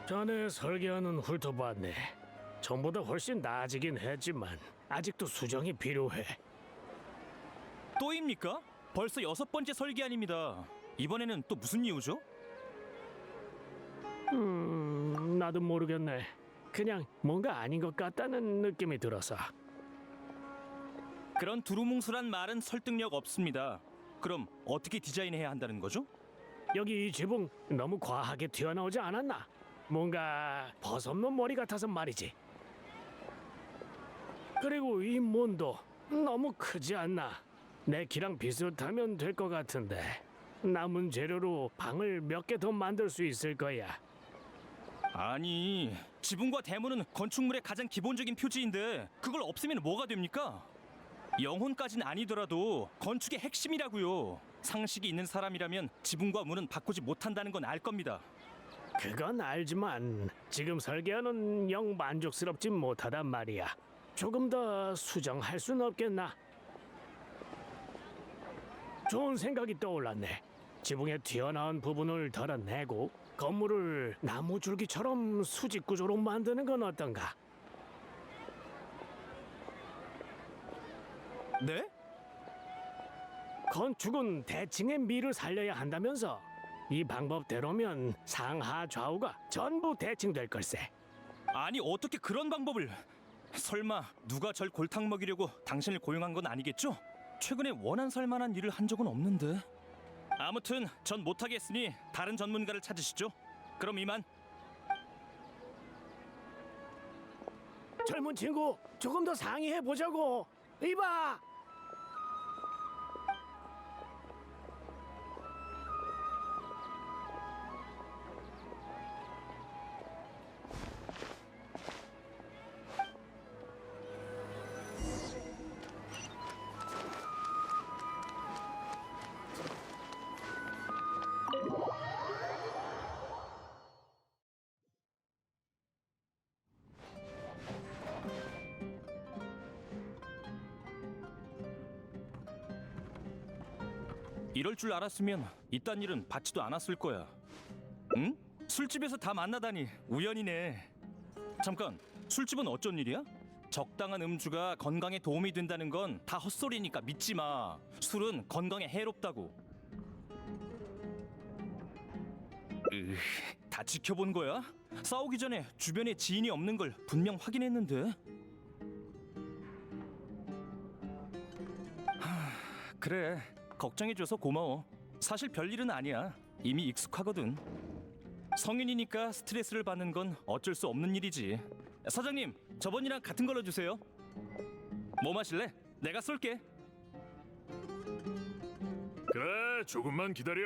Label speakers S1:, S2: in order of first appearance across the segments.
S1: 자네 설계하는 훑어봤네. 전보다 훨씬 나아지긴 했지만 아직도 수정이 필요해.
S2: 또입니까? 벌써 6번째 설계안입니다. 이번에는 또 무슨 이유죠?
S1: 나도 모르겠네. 그냥 뭔가 아닌 것 같다는 느낌이 들어서.
S2: 그런 두루뭉술한 말은 설득력 없습니다. 그럼 어떻게 디자인해야 한다는 거죠?
S1: 여기 이 지붕 너무 과하게 튀어나오지 않았나? 뭔가 버섯놈 머리 같아서 말이지. 그리고 이 문도 너무 크지 않나? 내 키랑 비슷하면 될 것 같은데 남은 재료로 방을 몇 개 더 만들 수 있을 거야.
S2: 아니, 지붕과 대문은 건축물의 가장 기본적인 표지인데 그걸 없애면 뭐가 됩니까? 영혼까진 아니더라도 건축의 핵심이라고요. 상식이 있는 사람이라면 지붕과 문은 바꾸지 못한다는 건 알 겁니다.
S1: 그건 알지만 지금 설계는 영 만족스럽지 못하단 말이야. 조금 더 수정할 순 없겠나? 좋은 생각이 떠올랐네. 지붕에 튀어나온 부분을 덜어내고 건물을 나무 줄기처럼 수직 구조로 만드는 건 어떤가?
S2: 네?
S1: 건축은 대칭의 미를 살려야 한다면서. 이 방법대로면 상하 좌우가 전부 대칭될 걸세.
S2: 아니, 어떻게 그런 방법을... 설마 누가 절 골탕 먹이려고 당신을 고용한 건 아니겠죠? 최근에 원한 살 만한 일을 한 적은 없는데. 아무튼 전 못하겠으니 다른 전문가를 찾으시죠. 그럼 이만.
S1: 젊은 친구, 조금 더 상의해 보자고. 이봐.
S2: 이럴 줄 알았으면 이딴 일은 받지도 않았을 거야. 응? 술집에서 다 만나다니 우연이네. 잠깐, 술집은 어쩐 일이야? 적당한 음주가 건강에 도움이 된다는 건 다 헛소리니까 믿지 마. 술은 건강에 해롭다고. 다 지켜본 거야? 싸우기 전에 주변에 지인이 없는 걸 분명 확인했는데. 그래, 걱정해줘서 고마워. 사실 별일은 아니야. 이미 익숙하거든. 성인이니까 스트레스를 받는 건 어쩔 수 없는 일이지. 사장님, 저번이랑 같은 걸로 주세요. 뭐 마실래? 내가 쏠게.
S3: 그래, 조금만 기다려.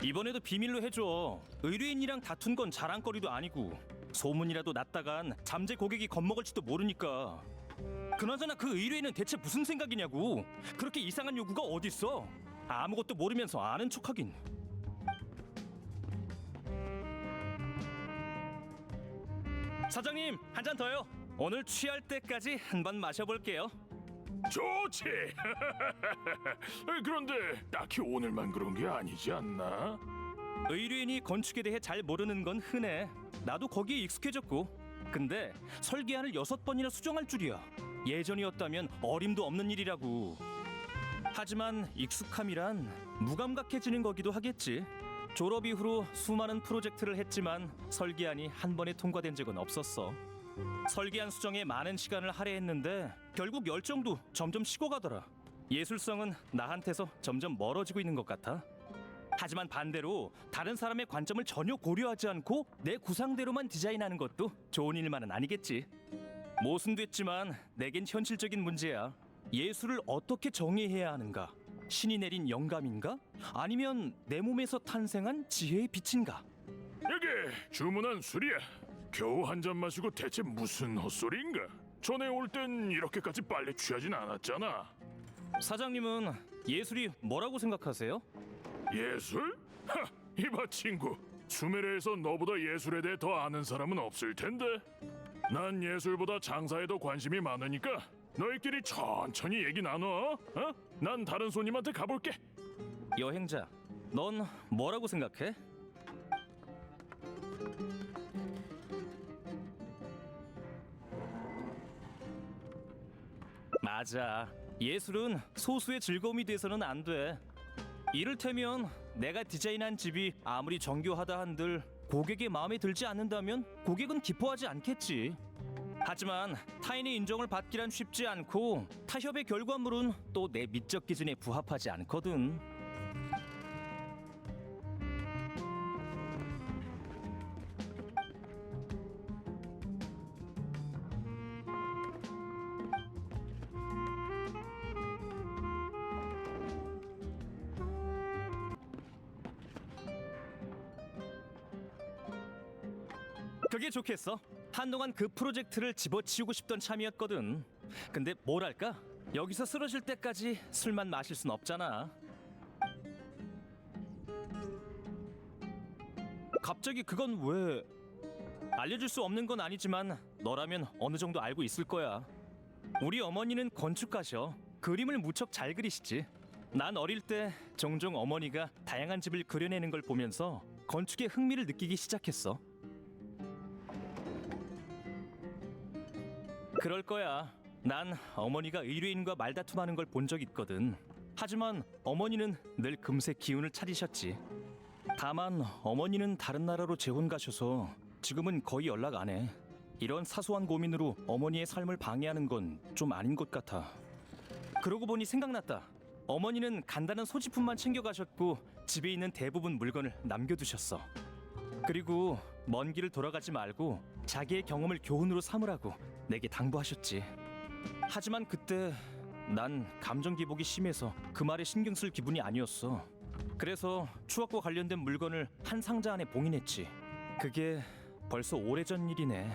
S2: 이번에도 비밀로 해줘. 의뢰인이랑 다툰 건 자랑거리도 아니고 소문이라도 났다간 잠재 고객이 겁먹을지도 모르니까. 그나저나 그 의뢰인은 대체 무슨 생각이냐고. 그렇게 이상한 요구가 어딨어. 아무것도 모르면서 아는 척하긴. 사장님, 한 잔 더요. 오늘 취할 때까지 한 번 마셔볼게요.
S3: 좋지. 그런데 딱히 오늘만 그런 게 아니지 않나?
S2: 의뢰인이 건축에 대해 잘 모르는 건 흔해. 나도 거기에 익숙해졌고. 근데 설계안을 6번이나 수정할 줄이야. 예전이었다면 어림도 없는 일이라고. 하지만 익숙함이란 무감각해지는 거기도 하겠지. 졸업 이후로 수많은 프로젝트를 했지만 설계안이 한 번에 통과된 적은 없었어. 설계안 수정에 많은 시간을 할애했는데 결국 열정도 점점 식어가더라. 예술성은 나한테서 점점 멀어지고 있는 것 같아. 하지만 반대로 다른 사람의 관점을 전혀 고려하지 않고 내 구상대로만 디자인하는 것도 좋은 일만은 아니겠지. 모순됐지만 내겐 현실적인 문제야. 예술을 어떻게 정의해야 하는가? 신이 내린 영감인가? 아니면 내 몸에서 탄생한 지혜의 빛인가?
S3: 여기 주문한 술이야. 겨우 한 잔 마시고 대체 무슨 헛소리인가? 전에 올 땐 이렇게까지 빨리 취하진 않았잖아.
S2: 사장님은 예술이 뭐라고 생각하세요?
S3: 예술? 하, 이봐 친구. 수메르에서 너보다 예술에 대해 더 아는 사람은 없을 텐데. 난 예술보다 장사에 더 관심이 많으니까 너희끼리 천천히 얘기 나눠. 어? 난 다른 손님한테 가볼게.
S2: 여행자, 넌 뭐라고 생각해? 맞아. 예술은 소수의 즐거움이 돼서는 안 돼. 이를테면 내가 디자인한 집이 아무리 정교하다 한들 고객의 마음에 들지 않는다면 고객은 기뻐하지 않겠지. 하지만 타인의 인정을 받기란 쉽지 않고 타협의 결과물은 또 내 미적 기준에 부합하지 않거든. 그게 좋겠어. 한동안 그 프로젝트를 집어치우고 싶던 참이었거든. 근데 뭐랄까? 여기서 쓰러질 때까지 술만 마실 순 없잖아. 갑자기 그건 왜? 알려줄 수 없는 건 아니지만 너라면 어느 정도 알고 있을 거야. 우리 어머니는 건축가셔. 그림을 무척 잘 그리시지. 난 어릴 때 종종 어머니가 다양한 집을 그려내는 걸 보면서 건축에 흥미를 느끼기 시작했어. 그럴 거야. 난 어머니가 의뢰인과 말다툼하는 걸 본 적 있거든. 하지만 어머니는 늘 금세 기운을 차리셨지. 다만 어머니는 다른 나라로 재혼 가셔서 지금은 거의 연락 안 해. 이런 사소한 고민으로 어머니의 삶을 방해하는 건 좀 아닌 것 같아. 그러고 보니 생각났다. 어머니는 간단한 소지품만 챙겨가셨고 집에 있는 대부분 물건을 남겨두셨어. 그리고 먼 길을 돌아가지 말고 자기의 경험을 교훈으로 삼으라고 내게 당부하셨지. 하지만 그때 난 감정 기복이 심해서 그 말에 신경 쓸 기분이 아니었어. 그래서 추억과 관련된 물건을 한 상자 안에 봉인했지. 그게 벌써 오래전 일이네.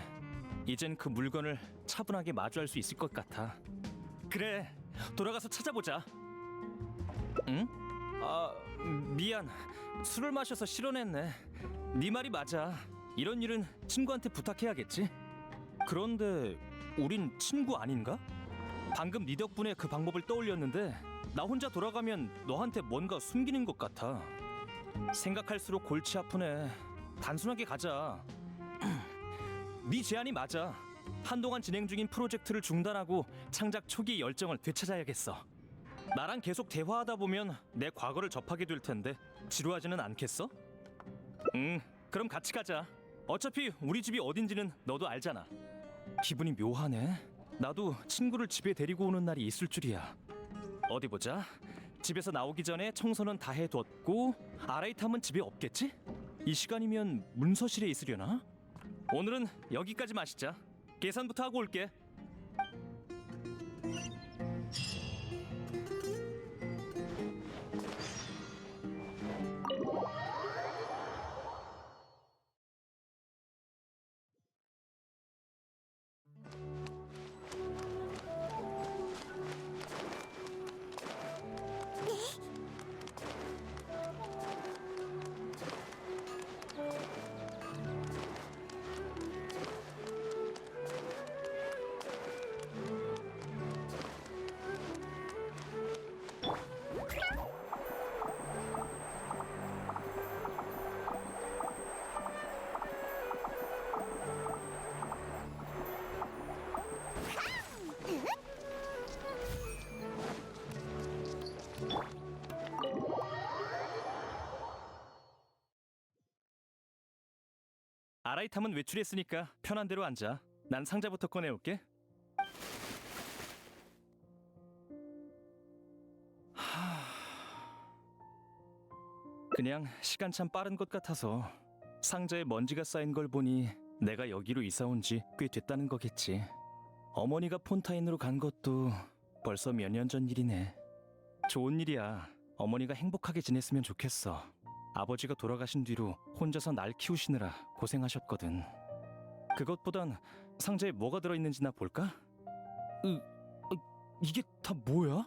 S2: 이젠 그 물건을 차분하게 마주할 수 있을 것 같아. 그래, 돌아가서 찾아보자. 응? 아, 미안. 술을 마셔서 실언했네. 네 말이 맞아. 이런 일은 친구한테 부탁해야겠지. 그런데 우린 친구 아닌가? 방금 네 덕분에 그 방법을 떠올렸는데 나 혼자 돌아가면 너한테 뭔가 숨기는 것 같아. 생각할수록 골치 아프네. 단순하게 가자. 네 제안이 맞아. 한동안 진행 중인 프로젝트를 중단하고 창작 초기 열정을 되찾아야겠어. 나랑 계속 대화하다 보면 내 과거를 접하게 될 텐데 지루하지는 않겠어? 응, 그럼 같이 가자. 어차피 우리 집이 어딘지는 너도 알잖아. 기분이 묘하네. 나도 친구를 집에 데리고 오는 날이 있을 줄이야. 어디 보자. 집에서 나오기 전에 청소는 다 해뒀고 아라이탐은 집에 없겠지? 이 시간이면 문서실에 있으려나? 오늘은 여기까지 마시자. 계산부터 하고 올게. 아라이탐은 외출했으니까 편한 대로 앉아. 난 상자부터 꺼내올게. 그냥 시간 참 빠른 것 같아서. 상자에 먼지가 쌓인 걸 보니 내가 여기로 이사 온 지 꽤 됐다는 거겠지. 어머니가 폰타인으로 간 것도 벌써 몇 년 전 일이네. 좋은 일이야. 어머니가 행복하게 지냈으면 좋겠어. 아버지가 돌아가신 뒤로 혼자서 날 키우시느라 고생하셨거든. 그것보단 상자에 뭐가 들어있는지나 볼까? 이게 다 뭐야?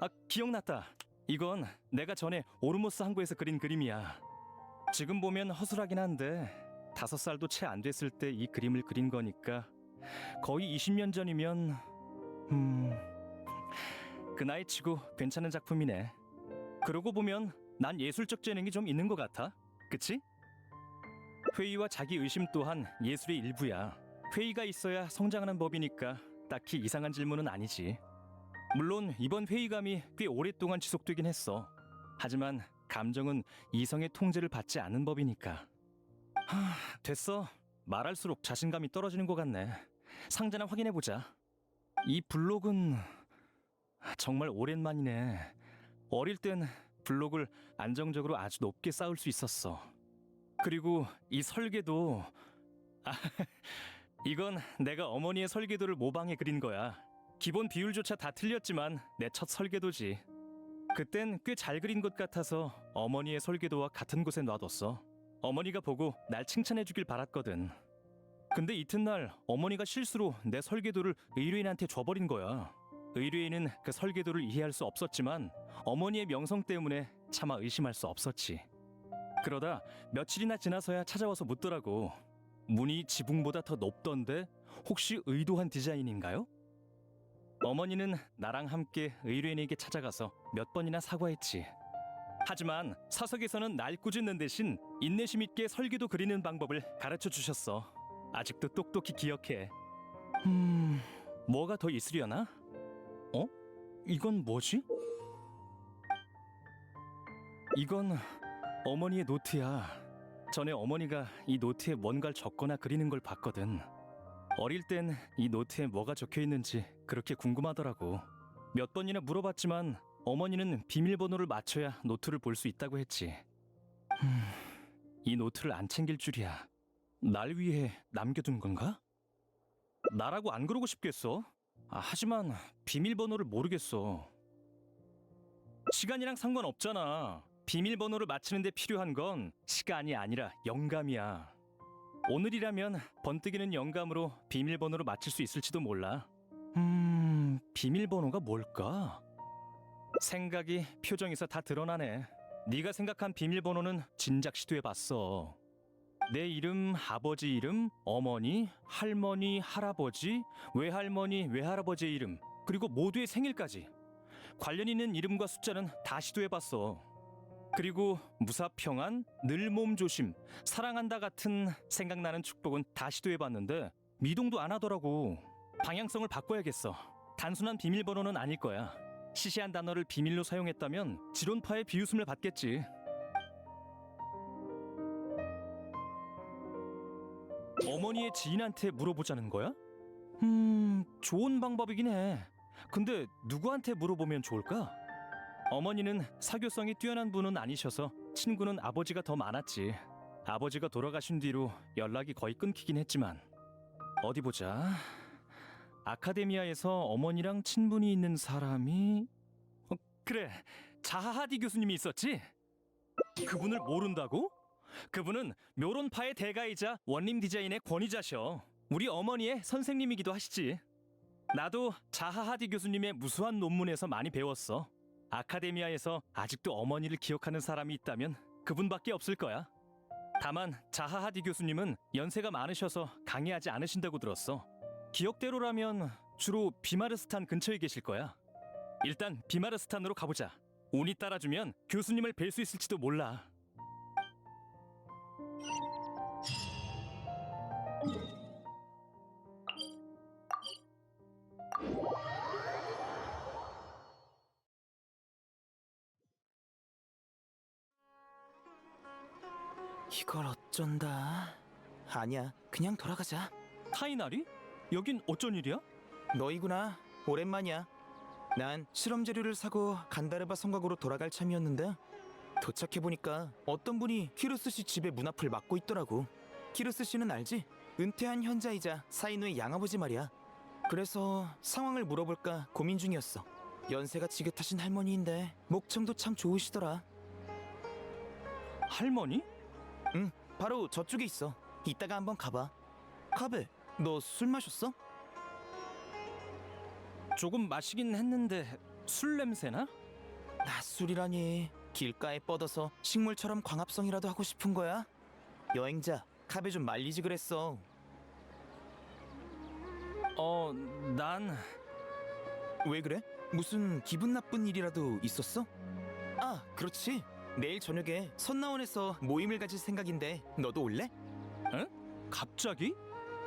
S2: 아, 기억났다. 이건 내가 전에 오르모스 항구에서 그린 그림이야. 지금 보면 허술하긴 한데 5살도 채 안 됐을 때 이 그림을 그린 거니까 거의 20년 전이면 그 나이치고 괜찮은 작품이네. 그러고 보면 난 예술적 재능이 좀 있는 것 같아. 그치? 회의와 자기 의심 또한 예술의 일부야. 회의가 있어야 성장하는 법이니까 딱히 이상한 질문은 아니지. 물론 이번 회의감이 꽤 오랫동안 지속되긴 했어. 하지만 감정은 이성의 통제를 받지 않는 법이니까. 됐어. 말할수록 자신감이 떨어지는 것 같네. 상자나 확인해보자. 이 블록은 정말 오랜만이네. 어릴 땐 블록을 안정적으로 아주 높게 쌓을 수 있었어. 그리고 이 설계도 이건 내가 어머니의 설계도를 모방해 그린 거야. 기본 비율조차 다 틀렸지만 내 첫 설계도지. 그땐 꽤 잘 그린 것 같아서 어머니의 설계도와 같은 곳에 놔뒀어. 어머니가 보고 날 칭찬해 주길 바랐거든. 근데 이튿날 어머니가 실수로 내 설계도를 의뢰인한테 줘버린 거야. 의뢰인은 그 설계도를 이해할 수 없었지만 어머니의 명성 때문에 차마 의심할 수 없었지. 그러다 며칠이나 지나서야 찾아와서 묻더라고. 문이 지붕보다 더 높던데 혹시 의도한 디자인인가요? 어머니는 나랑 함께 의뢰인에게 찾아가서 몇 번이나 사과했지. 하지만 사석에서는 날 꾸짖는 대신 인내심 있게 설계도 그리는 방법을 가르쳐 주셨어. 아직도 똑똑히 기억해. 뭐가 더 있으려나? 이건 뭐지? 이건 어머니의 노트야. 전에 어머니가 이 노트에 뭔가를 적거나 그리는 걸 봤거든. 어릴 땐 이 노트에 뭐가 적혀 있는지 그렇게 궁금하더라고. 몇 번이나 물어봤지만 어머니는 비밀번호를 맞춰야 노트를 볼 수 있다고 했지. 이 노트를 안 챙길 줄이야. 날 위해 남겨둔 건가? 나라고 안 그러고 싶겠어. 하지만 비밀번호를 모르겠어. 시간이랑 상관없잖아. 비밀번호를 맞추는 데 필요한 건 시간이 아니라 영감이야. 오늘이라면 번뜩이는 영감으로 비밀번호를 맞출 수 있을지도 몰라. 비밀번호가 뭘까? 생각이 표정에서 다 드러나네. 네가 생각한 비밀번호는 진작 시도해봤어. 내 이름, 아버지 이름, 어머니, 할머니, 할아버지, 외할머니, 외할아버지의 이름, 그리고 모두의 생일까지. 관련 있는 이름과 숫자는 다 시도해봤어. 그리고 무사평안, 늘 몸조심, 사랑한다 같은 생각나는 축복은 다 시도해봤는데 미동도 안 하더라고. 방향성을 바꿔야겠어. 단순한 비밀번호는 아닐 거야. 시시한 단어를 비밀로 사용했다면 지론파의 비웃음을 받겠지. 어머니의 지인한테 물어보자는 거야? 좋은 방법이긴 해. 근데 누구한테 물어보면 좋을까? 어머니는 사교성이 뛰어난 분은 아니셔서 친구는 아버지가 더 많았지. 아버지가 돌아가신 뒤로 연락이 거의 끊기긴 했지만. 어디 보자. 아카데미아에서 어머니랑 친분이 있는 사람이 그래, 자하하디 교수님이 있었지? 그분을 모른다고? 그분은 묘론파의 대가이자 원림 디자인의 권위자셔. 우리 어머니의 선생님이기도 하시지. 나도 자하하디 교수님의 무수한 논문에서 많이 배웠어. 아카데미아에서 아직도 어머니를 기억하는 사람이 있다면 그분밖에 없을 거야. 다만 자하하디 교수님은 연세가 많으셔서 강의하지 않으신다고 들었어. 기억대로라면 주로 비마르스탄 근처에 계실 거야. 일단 비마르스탄으로 가보자. 운이 따라주면 교수님을 뵐 수 있을지도 몰라.
S4: 이걸 어쩐다. 아니야, 그냥 돌아가자.
S2: 타이나리? 여긴 어쩐 일이야?
S4: 너희구나. 오랜만이야. 난 실험 재료를 사고 간다르바 성곽으로 돌아갈 참이었는데 도착해보니까 어떤 분이 키루스 씨 집의 문 앞을 막고 있더라고. 키루스 씨는 알지? 은퇴한 현자이자 사인우의 양아버지 말이야. 그래서 상황을 물어볼까 고민 중이었어. 연세가 지긋하신 할머니인데 목청도 참 좋으시더라.
S2: 할머니?
S4: 응, 바로 저쪽에 있어. 이따가 한번 가봐. 카베, 너 술 마셨어?
S2: 조금 마시긴 했는데 술 냄새나?
S4: 낮술이라니. 길가에 뻗어서 식물처럼 광합성이라도 하고 싶은 거야? 여행자, 카베 좀 말리지 그랬어.
S2: 난
S4: 왜 그래? 무슨 기분 나쁜 일이라도 있었어? 아, 그렇지. 내일 저녁에 선나원에서 모임을 가질 생각인데 너도 올래?
S2: 갑자기?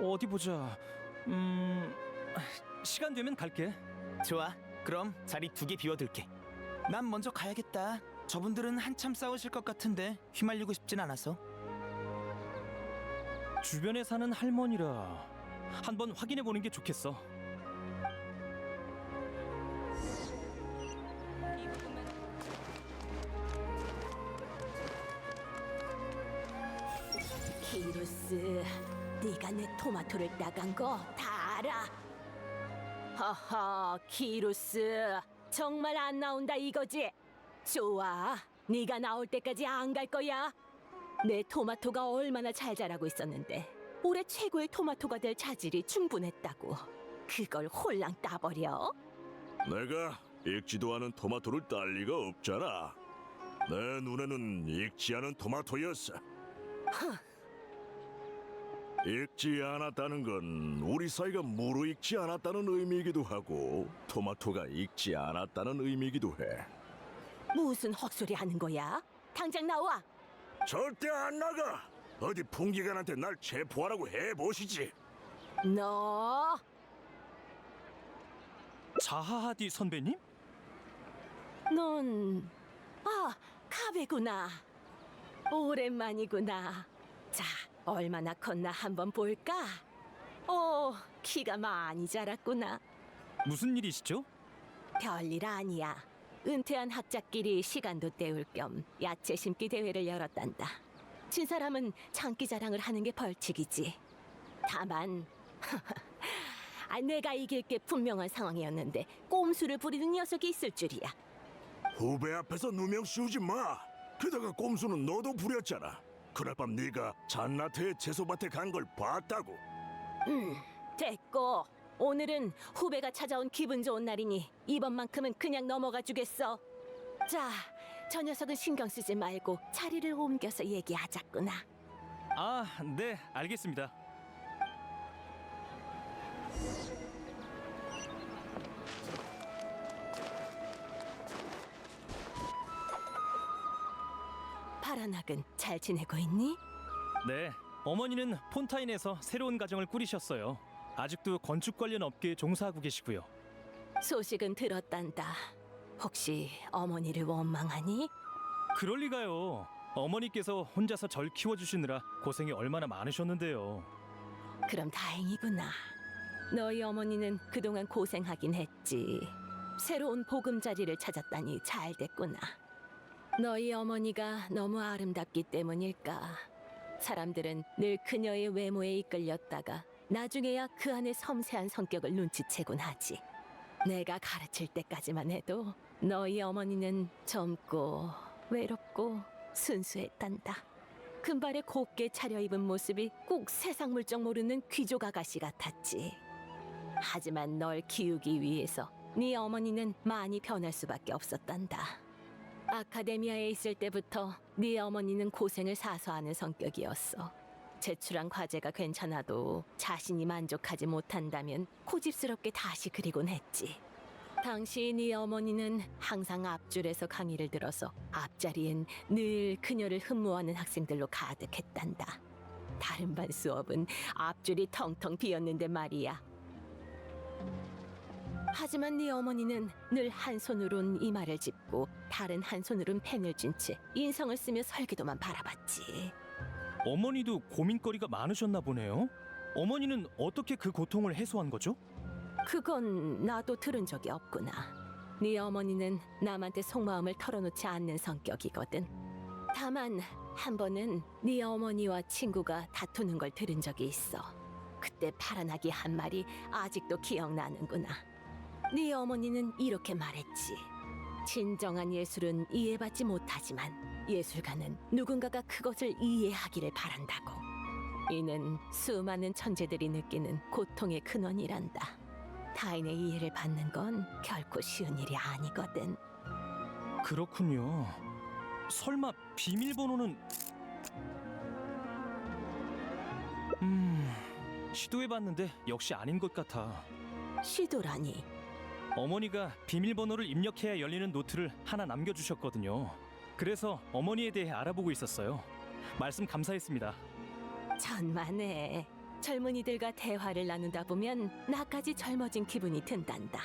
S2: 어디 보자. 시간 되면 갈게.
S4: 좋아. 그럼 자리 2개 비워둘게. 난 먼저 가야겠다. 저분들은 한참 싸우실 것 같은데 휘말리고 싶진 않아서.
S2: 주변에 사는 할머니라 한번 확인해 보는 게 좋겠어.
S5: 키루스, 네가 내 토마토를 따간 거 다 알아. 허허, 키루스, 정말 안 나온다 이거지? 좋아, 네가 나올 때까지 안 갈 거야. 내 토마토가 얼마나 잘 자라고 있었는데 올해 최고의 토마토가 될 자질이 충분했다고. 그걸 홀랑 따버려?
S6: 내가 익지도 않은 토마토를 딸 리가 없잖아. 내 눈에는 익지 않은 토마토였어. 익지 않았다는 건 우리 사이가 무르익지 않았다는 의미이기도 하고 토마토가 익지 않았다는 의미이기도 해.
S5: 무슨 헛소리 하는 거야? 당장 나와.
S6: 절대 안 나가. 어디 풍기관한테 날 체포하라고 해보시지.
S5: 너
S2: 자하하디 선배님?
S5: 넌, 카베구나. 오랜만이구나. 자, 얼마나 컸나 한번 볼까? 키가 많이 자랐구나.
S2: 무슨 일이시죠?
S5: 별일 아니야. 은퇴한 학자끼리 시간도 때울 겸 야채 심기 대회를 열었단다. 진 사람은 장기 자랑을 하는 게 벌칙이지. 다만 내가 이길 게 분명한 상황이었는데 꼼수를 부리는 녀석이 있을 줄이야.
S6: 후배 앞에서 누명 씌우지 마. 게다가 꼼수는 너도 부렸잖아. 그날 밤 네가 잔나트의 채소밭에 간 걸 봤다고.
S5: 됐고, 오늘은 후배가 찾아온 기분 좋은 날이니 이번만큼은 그냥 넘어가 주겠어. 자, 저 녀석은 신경 쓰지 말고 자리를 옮겨서 얘기하자꾸나.
S2: 네, 알겠습니다.
S5: 파란학은 잘 지내고 있니?
S2: 네, 어머니는 폰타인에서 새로운 가정을 꾸리셨어요. 아직도 건축 관련 업계에 종사하고 계시고요.
S5: 소식은 들었단다. 혹시 어머니를 원망하니?
S2: 그럴 리가요. 어머니께서 혼자서 절 키워주시느라 고생이 얼마나 많으셨는데요.
S5: 그럼 다행이구나. 너희 어머니는 그동안 고생하긴 했지. 새로운 보금자리를 찾았다니 잘 됐구나. 너희 어머니가 너무 아름답기 때문일까? 사람들은 늘 그녀의 외모에 이끌렸다가 나중에야 그 안의 섬세한 성격을 눈치채곤 하지. 내가 가르칠 때까지만 해도 너희 어머니는 젊고 외롭고 순수했단다. 금발에 곱게 차려입은 모습이 꼭 세상 물정 모르는 귀족 아가씨 같았지. 하지만 널 키우기 위해서 네 어머니는 많이 변할 수밖에 없었단다. 아카데미아에 있을 때부터 네 어머니는 고생을 사서하는 성격이었어. 제출한 과제가 괜찮아도 자신이 만족하지 못한다면 고집스럽게 다시 그리곤 했지. 당시 네 어머니는 항상 앞줄에서 강의를 들어서 앞자리엔 늘 그녀를 흠모하는 학생들로 가득했단다. 다른 반 수업은 앞줄이 텅텅 비었는데 말이야. 하지만 네 어머니는 늘 한 손으론 이마를 짚고 다른 한 손으론 펜을 쥔 채 인성을 쓰며 설계도만 바라봤지.
S2: 어머니도 고민거리가 많으셨나 보네요. 어머니는 어떻게 그 고통을 해소한 거죠?
S5: 그건 나도 들은 적이 없구나. 네 어머니는 남한테 속마음을 털어놓지 않는 성격이거든. 다만 한 번은 네 어머니와 친구가 다투는 걸 들은 적이 있어. 그때 파란아기 한 말이 아직도 기억나는구나. 네 어머니는 이렇게 말했지. 진정한 예술은 이해받지 못하지만 예술가는 누군가가 그것을 이해하기를 바란다고. 이는 수많은 천재들이 느끼는 고통의 근원이란다. 타인의 이해를 받는 건 결코 쉬운 일이 아니거든.
S2: 그렇군요. 설마 비밀번호는 시도해봤는데 역시 아닌 것 같아.
S5: 시도라니.
S2: 어머니가 비밀번호를 입력해야 열리는 노트를 하나 남겨주셨거든요. 그래서 어머니에 대해 알아보고 있었어요. 말씀 감사했습니다.
S5: 천만에. 젊은이들과 대화를 나누다 보면 나까지 젊어진 기분이 든단다.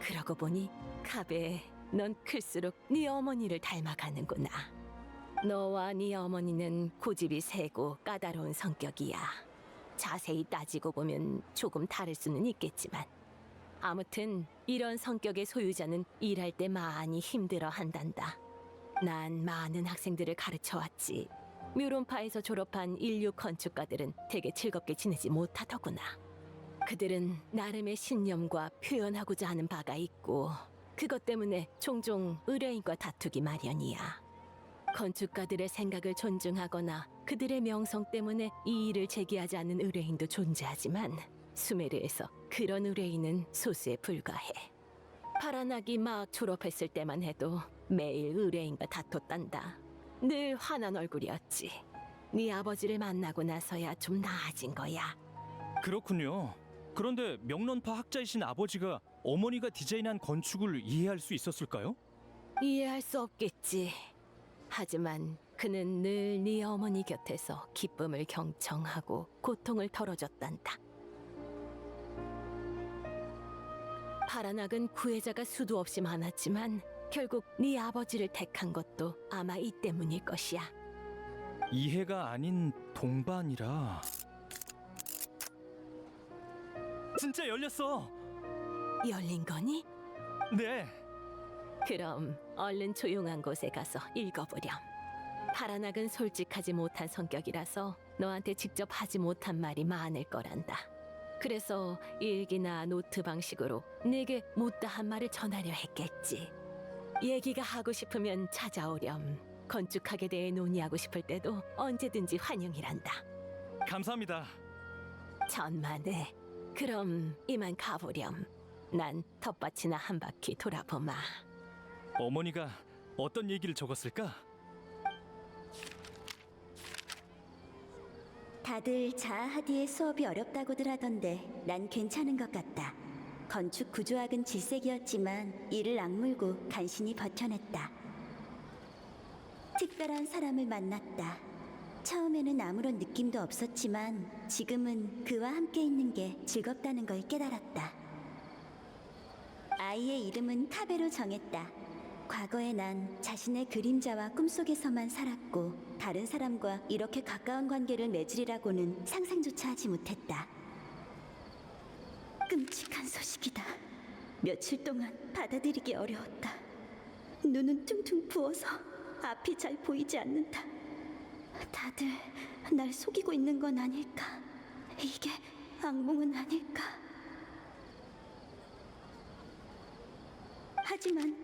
S5: 그러고 보니 카베, 넌 클수록 네 어머니를 닮아가는구나. 너와 네 어머니는 고집이 세고 까다로운 성격이야. 자세히 따지고 보면 조금 다를 수는 있겠지만 아무튼 이런 성격의 소유자는 일할 때 많이 힘들어한단다. 난 많은 학생들을 가르쳐왔지. 뮤론파에서 졸업한 인류 건축가들은 되게 즐겁게 지내지 못하더구나. 그들은 나름의 신념과 표현하고자 하는 바가 있고 그것 때문에 종종 의뢰인과 다투기 마련이야. 건축가들의 생각을 존중하거나 그들의 명성 때문에 이의를 제기하지 않는 의뢰인도 존재하지만 수메르에서 그런 의뢰인은 소수에 불과해. 파라나기 막 졸업했을 때만 해도 매일 의뢰인과 다퉜단다. 늘 화난 얼굴이었지. 네 아버지를 만나고 나서야 좀 나아진 거야.
S2: 그렇군요. 그런데 명론파 학자이신 아버지가 어머니가 디자인한 건축을 이해할 수 있었을까요?
S5: 이해할 수 없겠지. 하지만 그는 늘 네 어머니 곁에서 기쁨을 경청하고 고통을 덜어줬단다. 파라낙은 구애자가 수도 없이 많았지만 결국 네 아버지를 택한 것도 아마 이 때문일 것이야.
S2: 이해가 아닌 동반이라. 진짜 열렸어.
S5: 열린 거니?
S2: 네.
S5: 그럼 얼른 조용한 곳에 가서 읽어보렴. 파라낙은 솔직하지 못한 성격이라서 너한테 직접 하지 못한 말이 많을 거란다. 그래서 일기나 노트 방식으로 네게 못다한 말을 전하려 했겠지. 얘기가 하고 싶으면 찾아오렴. 건축학에 대해 논의하고 싶을 때도 언제든지 환영이란다.
S2: 감사합니다.
S5: 천만에. 그럼 이만 가보렴. 난 텃밭이나 한 바퀴 돌아보마.
S2: 어머니가 어떤 얘기를 적었을까?
S7: 다들 자아하디의 수업이 어렵다고들 하던데 난 괜찮은 것 같다. 건축 구조학은 질색이었지만 이를 악물고 간신히 버텨냈다. 특별한 사람을 만났다. 처음에는 아무런 느낌도 없었지만 지금은 그와 함께 있는 게 즐겁다는 걸 깨달았다. 아이의 이름은 카베로 정했다. 과거에 난 자신의 그림자와 꿈속에서만 살았고 다른 사람과 이렇게 가까운 관계를 맺으리라고는 상상조차 하지 못했다. 끔찍한 소식이다. 며칠 동안 받아들이기 어려웠다. 눈은 퉁퉁 부어서 앞이 잘 보이지 않는다. 다들 날 속이고 있는 건 아닐까? 이게 악몽은 아닐까? 하지만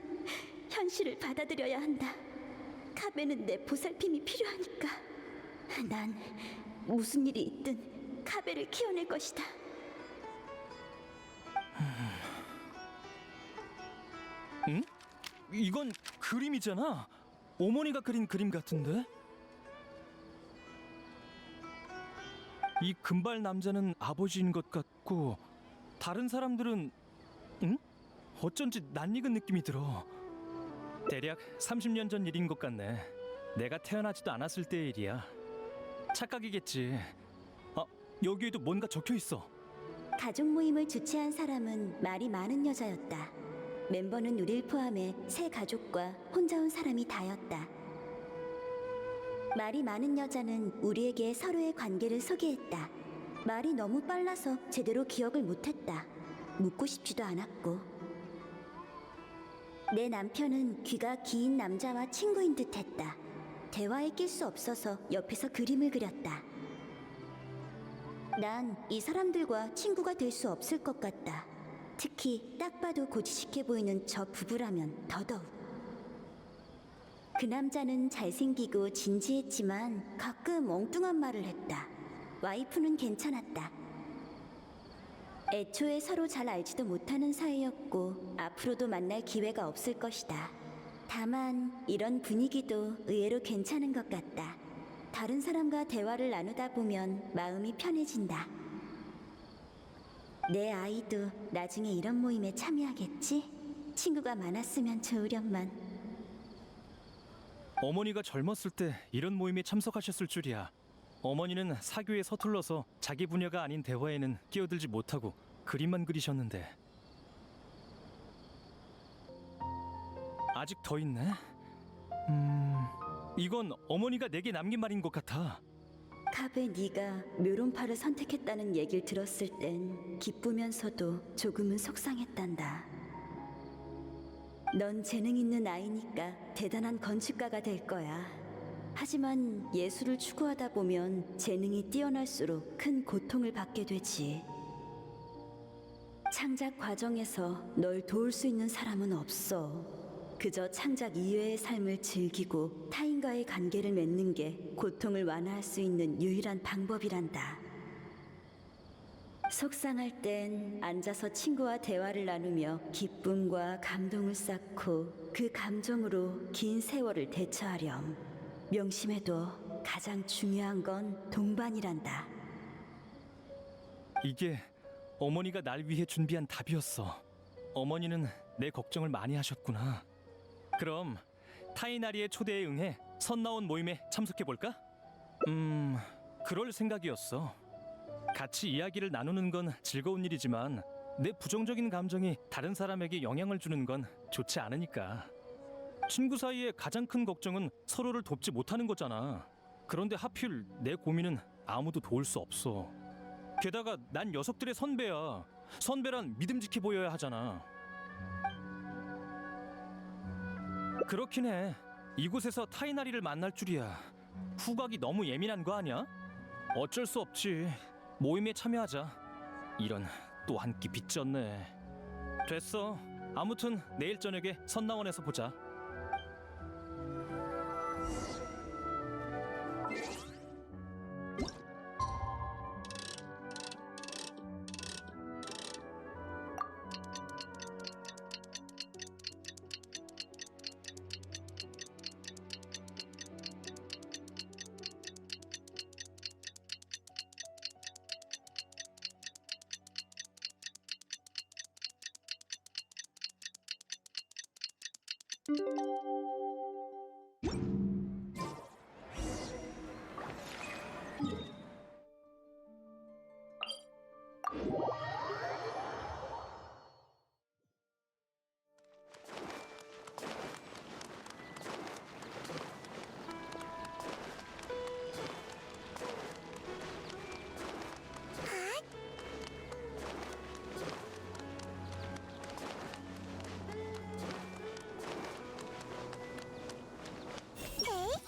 S7: 현실을 받아들여야 한다. 카베는 내 보살핌이 필요하니까. 난 무슨 일이 있든 카베를 키워낼 것이다.
S2: 응? 이건 그림이잖아. 어머니가 그린 그림 같은데? 이 금발 남자는 아버지인 것 같고 다른 사람들은 응? 어쩐지 낯익은 느낌이 들어. 대략 30년 전 일인 것 같네. 내가 태어나지도 않았을 때의 일이야. 착각이겠지. 아, 여기에도 뭔가 적혀 있어.
S7: 가족 모임을 주최한 사람은 말이 많은 여자였다. 멤버는 우릴 포함해 세 가족과 혼자 온 사람이 다였다. 말이 많은 여자는 우리에게 서로의 관계를 소개했다. 말이 너무 빨라서 제대로 기억을 못했다. 묻고 싶지도 않았고. 내 남편은 귀가 긴 남자와 친구인 듯했다. 대화에 낄 수 없어서 옆에서 그림을 그렸다. 난 이 사람들과 친구가 될 수 없을 것 같다. 특히 딱 봐도 고지식해 보이는 저 부부라면 더더욱. 그 남자는 잘생기고 진지했지만 가끔 엉뚱한 말을 했다. 와이프는 괜찮았다. 애초에 서로 잘 알지도 못하는 사이였고 앞으로도 만날 기회가 없을 것이다. 다만 이런 분위기도 의외로 괜찮은 것 같다. 다른 사람과 대화를 나누다 보면 마음이 편해진다. 내 아이도 나중에 이런 모임에 참여하겠지? 친구가 많았으면 좋으련만.
S2: 어머니가 젊었을 때 이런 모임에 참석하셨을 줄이야. 어머니는 사교에 서툴러서 자기 분야가 아닌 대화에는 끼어들지 못하고 그림만 그리셨는데. 아직 더 있네. 이건 어머니가 내게 남긴 말인 것 같아.
S7: 카베 네가 묘론파를 선택했다는 얘기를 들었을 땐 기쁘면서도 조금은 속상했단다. 넌 재능 있는 아이니까 대단한 건축가가 될 거야. 하지만 예술을 추구하다 보면 재능이 뛰어날수록 큰 고통을 받게 되지. 창작 과정에서 널 도울 수 있는 사람은 없어. 그저 창작 이외의 삶을 즐기고 타인과의 관계를 맺는 게 고통을 완화할 수 있는 유일한 방법이란다. 속상할 땐 앉아서 친구와 대화를 나누며 기쁨과 감동을 쌓고 그 감정으로 긴 세월을 대처하렴. 명심해도 가장 중요한 건 동반이란다.
S2: 이게 어머니가 날 위해 준비한 답이었어. 어머니는 내 걱정을 많이 하셨구나. 그럼 타이나리의 초대에 응해 선 나온 모임에 참석해 볼까? 그럴 생각이었어. 같이 이야기를 나누는 건 즐거운 일이지만 내 부정적인 감정이 다른 사람에게 영향을 주는 건 좋지 않으니까. 친구 사이의 가장 큰 걱정은 서로를 돕지 못하는 거잖아. 그런데 하필 내 고민은 아무도 도울 수 없어. 게다가 난 녀석들의 선배야. 선배란 믿음직해 보여야 하잖아. 그렇긴 해. 이곳에서 타이나리를 만날 줄이야. 후각이 너무 예민한 거 아니야? 어쩔 수 없지. 모임에 참여하자. 이런 또 한 끼 빚졌네. 됐어. 아무튼 내일 저녁에 선나원에서 보자.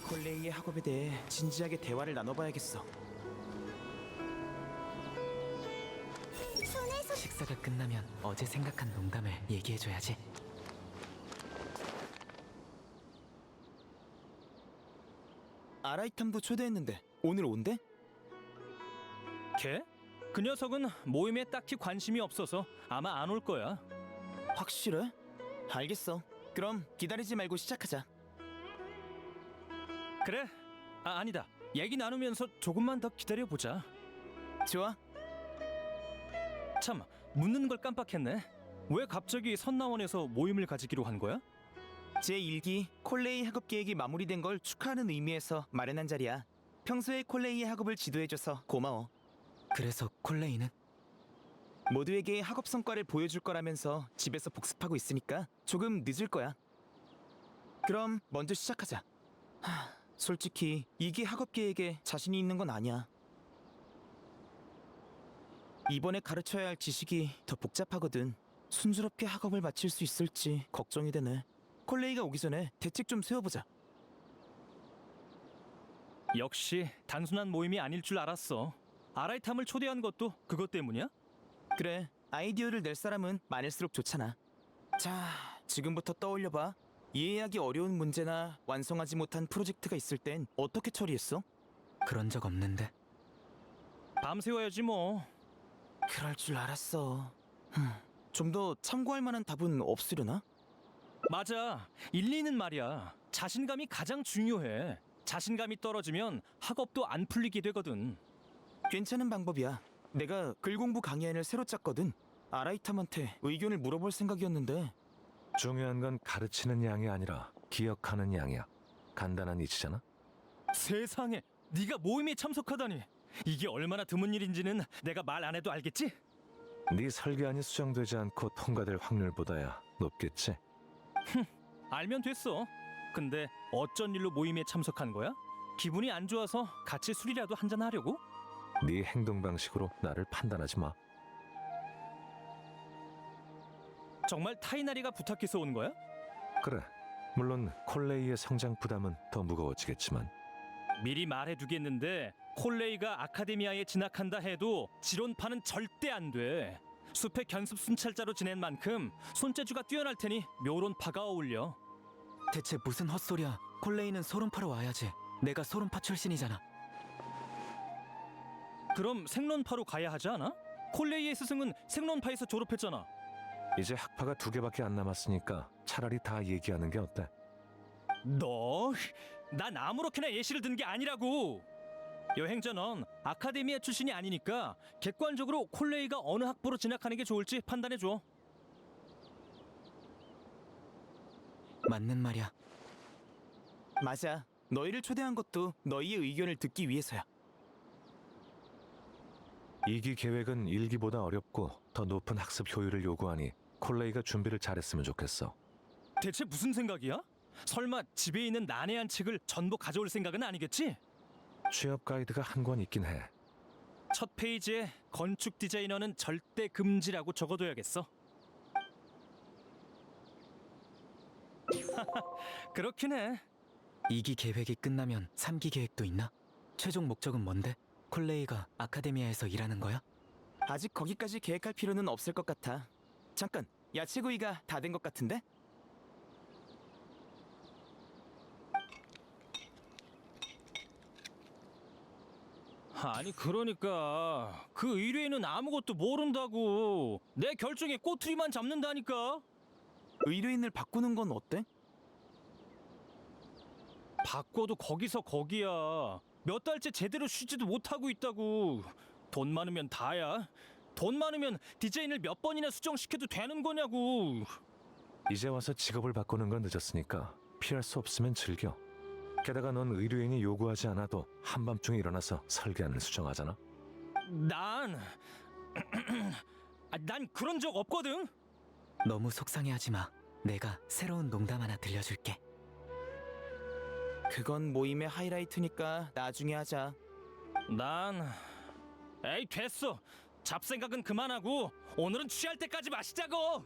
S4: 콜레이의 학업에 대해 진지하게 대화를 나눠봐야겠어.
S8: 식사가 끝나면 어제 생각한 농담을 얘기해줘야지.
S4: 아라이탐도 초대했는데 오늘 온대?
S2: 걔? 그 녀석은 모임에 딱히 관심이 없어서 아마 안 올 거야.
S4: 확실해? 알겠어. 그럼 기다리지 말고 시작하자.
S2: 그래? 아니다. 얘기 나누면서 조금만 더 기다려보자.
S4: 좋아.
S2: 참, 묻는 걸 깜빡했네. 왜 갑자기 선나원에서 모임을 가지기로 한 거야?
S4: 제1기 콜레이 학업 계획이 마무리된 걸 축하하는 의미에서 마련한 자리야. 평소에 콜레이의 학업을 지도해줘서 고마워.
S8: 그래서 콜레이는?
S4: 모두에게 학업 성과를 보여줄 거라면서 집에서 복습하고 있으니까 조금 늦을 거야. 그럼 먼저 시작하자. 솔직히 이게 학업 계획에 자신이 있는 건 아니야. 이번에 가르쳐야 할 지식이 더 복잡하거든. 순조롭게 학업을 마칠 수 있을지 걱정이 되네. 콜레이가 오기 전에 대책 좀 세워보자.
S2: 역시 단순한 모임이 아닐 줄 알았어. 아라이탐을 초대한 것도 그것 때문이야?
S4: 그래, 아이디어를 낼 사람은 많을수록 좋잖아. 자, 지금부터 떠올려봐. 이해하기 어려운 문제나 완성하지 못한 프로젝트가 있을 땐 어떻게 처리했어?
S8: 그런 적 없는데.
S2: 밤새워야지 뭐.
S4: 그럴 줄 알았어. 좀 더 참고할 만한 답은 없으려나?
S2: 맞아. 일리 있는 말이야. 자신감이 가장 중요해. 자신감이 떨어지면 학업도 안 풀리게 되거든.
S4: 괜찮은 방법이야. 내가 글 공부 강의안을 새로 짰거든. 아라이탐한테 의견을 물어볼 생각이었는데.
S9: 중요한 건 가르치는 양이 아니라 기억하는 양이야. 간단한 이치잖아.
S2: 세상에, 네가 모임에 참석하다니. 이게 얼마나 드문 일인지는 내가 말 안 해도 알겠지?
S9: 네 설계안이 수정되지 않고 통과될 확률보다야 높겠지.
S2: 알면 됐어. 근데 어쩐 일로 모임에 참석한 거야? 기분이 안 좋아서 같이 술이라도 한잔 하려고?
S9: 네 행동 방식으로 나를 판단하지 마.
S2: 정말 타이나리가 부탁해서 온 거야?
S9: 그래. 물론 콜레이의 성장 부담은 더 무거워지겠지만
S2: 미리 말해두겠는데 콜레이가 아카데미아에 진학한다 해도 지론파는 절대 안 돼. 숲의 견습 순찰자로 지낸 만큼 손재주가 뛰어날 테니 묘론파가 어울려.
S8: 대체 무슨 헛소리야. 콜레이는 소론파로 와야지. 내가 소론파 출신이잖아.
S2: 그럼 생론파로 가야 하지 않아? 콜레이의 스승은 생론파에서 졸업했잖아.
S9: 이제 학파가 2개밖에 안 남았으니까 차라리 다 얘기하는 게 어때?
S2: 난 아무렇게나 예시를 든 게 아니라고. 여행자 넌 아카데미아 출신이 아니니까 객관적으로 콜레이가 어느 학부로 진학하는 게 좋을지 판단해줘.
S8: 맞는 말이야.
S4: 맞아. 너희를 초대한 것도 너희의 의견을 듣기 위해서야.
S9: 2기 계획은 1기보다 어렵고 더 높은 학습 효율을 요구하니 콜레이가 준비를 잘했으면 좋겠어.
S2: 대체 무슨 생각이야? 설마 집에 있는 난해한 책을 전부 가져올 생각은 아니겠지?
S9: 취업 가이드가 한 권 있긴 해.
S2: 첫 페이지에 건축 디자이너는 절대 금지라고 적어둬야겠어. 그렇긴 해.
S8: 2기 계획이 끝나면 3기 계획도 있나? 최종 목적은 뭔데? 콜레이가 아카데미아에서 일하는 거야?
S4: 아직 거기까지 계획할 필요는 없을 것 같아. 잠깐, 야채 구이가 다 된 것 같은데?
S2: 아니 그러니까 그 의뢰인은 아무것도 모른다고. 내 결정에 꼬투리만 잡는다니까.
S4: 의뢰인을 바꾸는 건 어때?
S2: 바꿔도 거기서 거기야. 몇 달째 제대로 쉬지도 못하고 있다고. 돈 많으면 다야. 돈 많으면 디자인을 몇 번이나 수정시켜도 되는 거냐고.
S9: 이제 와서 직업을 바꾸는 건 늦었으니까 피할 수 없으면 즐겨. 게다가 넌 의뢰인이 요구하지 않아도 한밤중에 일어나서 설계안을 수정하잖아.
S2: 난 그런 적 없거든.
S8: 너무 속상해하지 마. 내가 새로운 농담 하나 들려줄게.
S4: 그건 모임의 하이라이트니까 나중에 하자.
S2: 에이 됐어. 잡생각은 그만하고 오늘은 취할 때까지 마시자고.